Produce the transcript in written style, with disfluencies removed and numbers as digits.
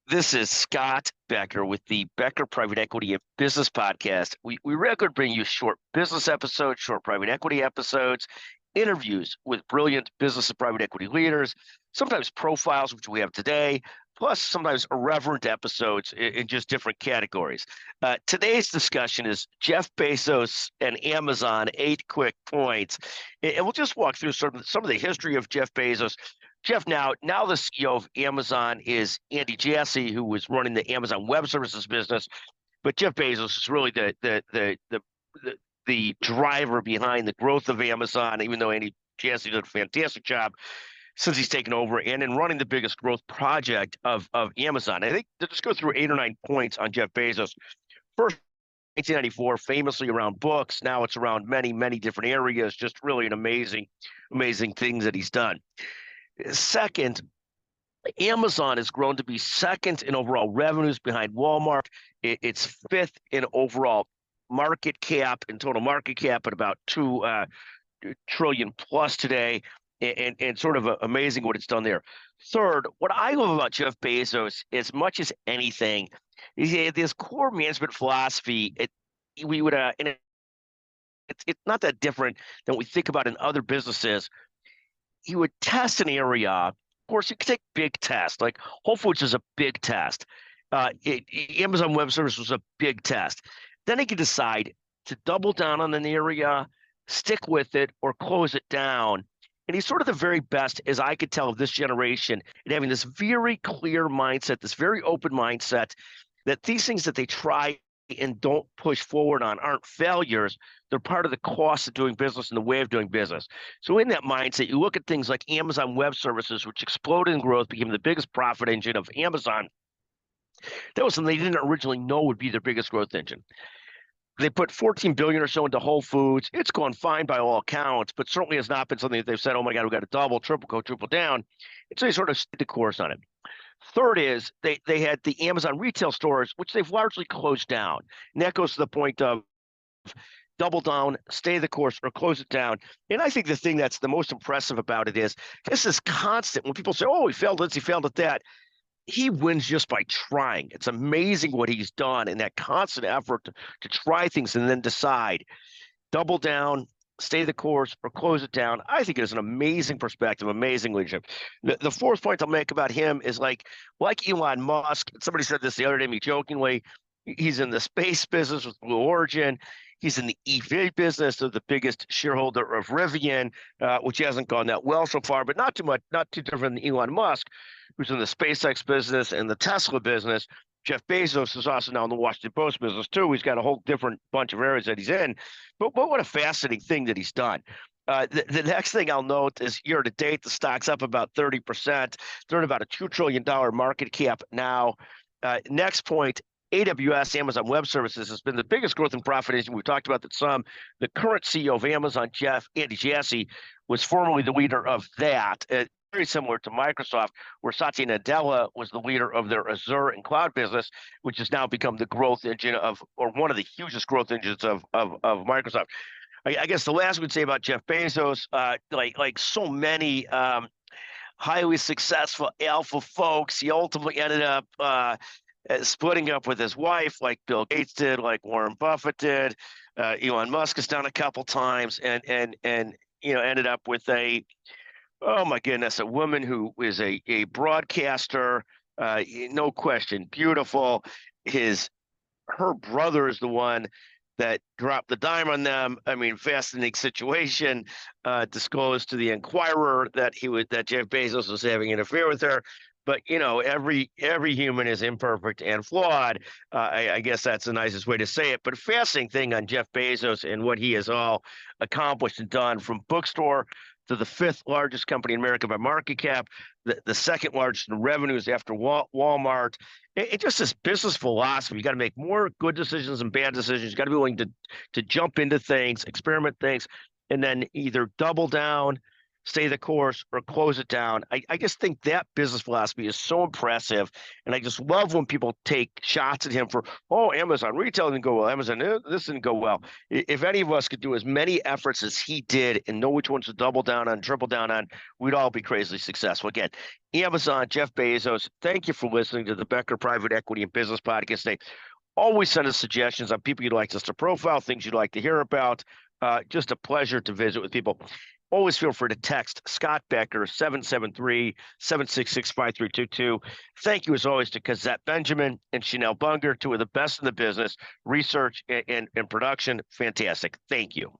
This is Scott Becker with the Becker Private Equity and Business Podcast. We regularly bring you short business episodes, short private equity episodes, interviews with brilliant business and private equity leaders, sometimes profiles, which we have today, plus sometimes irreverent episodes in just different categories. Today's discussion is Jeff Bezos and Amazon, 8 quick points. And we'll just walk through some of the history of Jeff Bezos. Jeff, now the CEO of Amazon is Andy Jassy, who was running the Amazon Web Services business. But Jeff Bezos is really the driver behind the growth of Amazon, even though Andy Jassy did a fantastic job since he's taken over and in running the biggest growth project of Amazon. I think to just go through 8 or 9 points on Jeff Bezos. First, 1994, famously around books. Now it's around many, many different areas. Just really an amazing things that he's done. Second, Amazon has grown to be second in overall revenues behind Walmart. It's fifth in overall market cap and total market cap at about 2 trillion plus today, and sort of amazing what it's done there. Third, what I love about Jeff Bezos, as much as anything, is this core management philosophy. It's not that different than we think about in other businesses. He would test an area. Of course, you could take big tests, like Whole Foods is a big test. Amazon Web Services was a big test. Then he could decide to double down on an area, stick with it, or close it down. And he's sort of the very best, as I could tell, of this generation, in having this very clear mindset, this very open mindset, that these things that they try and don't push forward on aren't failures. They're part of the cost of doing business and the way of doing business. So in that mindset, you look at things like Amazon Web Services, which exploded in growth, became the biggest profit engine of Amazon. That was something they didn't originally know would be their biggest growth engine. They put 14 billion or so into Whole Foods. It's gone fine by all accounts, but certainly has not been something that they've said, oh my God, we've got to double, triple down. And so they sort of stayed the course on it. Third is they had the Amazon retail stores, which they've largely closed down. And that goes to the point of double down, stay the course, or close it down. And I think the thing that's the most impressive about it is this is constant. When people say, oh, he failed at this, he failed at that, he wins just by trying. It's amazing what he's done and that constant effort to try things and then decide, double down, stay the course, or close it down. I think it is an amazing perspective, amazing leadership. The fourth point I'll make about him is like Elon Musk. Somebody said this the other day, me jokingly. He's in the space business with Blue Origin. He's in the EV business. They're the biggest shareholder of Rivian, which hasn't gone that well so far, but not too different than Elon Musk, who's in the SpaceX business and the Tesla business. Jeff Bezos is also now in the Washington Post business too. He's got a whole different bunch of areas that he's in. But what a fascinating thing that he's done. The next thing I'll note is year to date, the stock's up about 30%. They're at about a $2 trillion market cap now. Next point, AWS, Amazon Web Services, has been the biggest growth and profit engine. We've talked about that some. The current CEO of Amazon, Andy Jassy, was formerly the leader of that. Very similar to Microsoft, where Satya Nadella was the leader of their Azure and cloud business, which has now become the growth engine or one of the hugest growth engines of Microsoft. I guess the last we'd say about Jeff Bezos, like so many highly successful alpha folks, he ultimately ended up splitting up with his wife, like Bill Gates did, like Warren Buffett did. Elon Musk has done a couple times, and ended up with a woman who is a broadcaster, no question, beautiful. Her brother is the one that dropped the dime on them. I mean, fascinating situation. Disclosed to the Inquirer that Jeff Bezos was having an affair with her. But every human is imperfect and flawed. I guess that's the nicest way to say it. But a fascinating thing on Jeff Bezos and what he has all accomplished and done, from bookstore to the fifth largest company in America by market cap, the second largest in revenues after Walmart. It just this business philosophy. You got to make more good decisions and bad decisions. You got to be willing to jump into things, experiment things, and then either double down, stay the course, or close it down. I just think that business philosophy is so impressive. And I just love when people take shots at him for, oh, Amazon retail didn't go well. Amazon, this didn't go well. If any of us could do as many efforts as he did and know which ones to double down on, triple down on, we'd all be crazily successful. Again, Amazon, Jeff Bezos, thank you for listening to the Becker Private Equity and Business Podcast today. Always send us suggestions on people you'd like us to profile, things you'd like to hear about. Just a pleasure to visit with people. Always feel free to text Scott Becker, 773-766-5322. Thank you, as always, to Cazette Benjamin and Chanel Bunger, two of the best in the business, research and production. Fantastic. Thank you.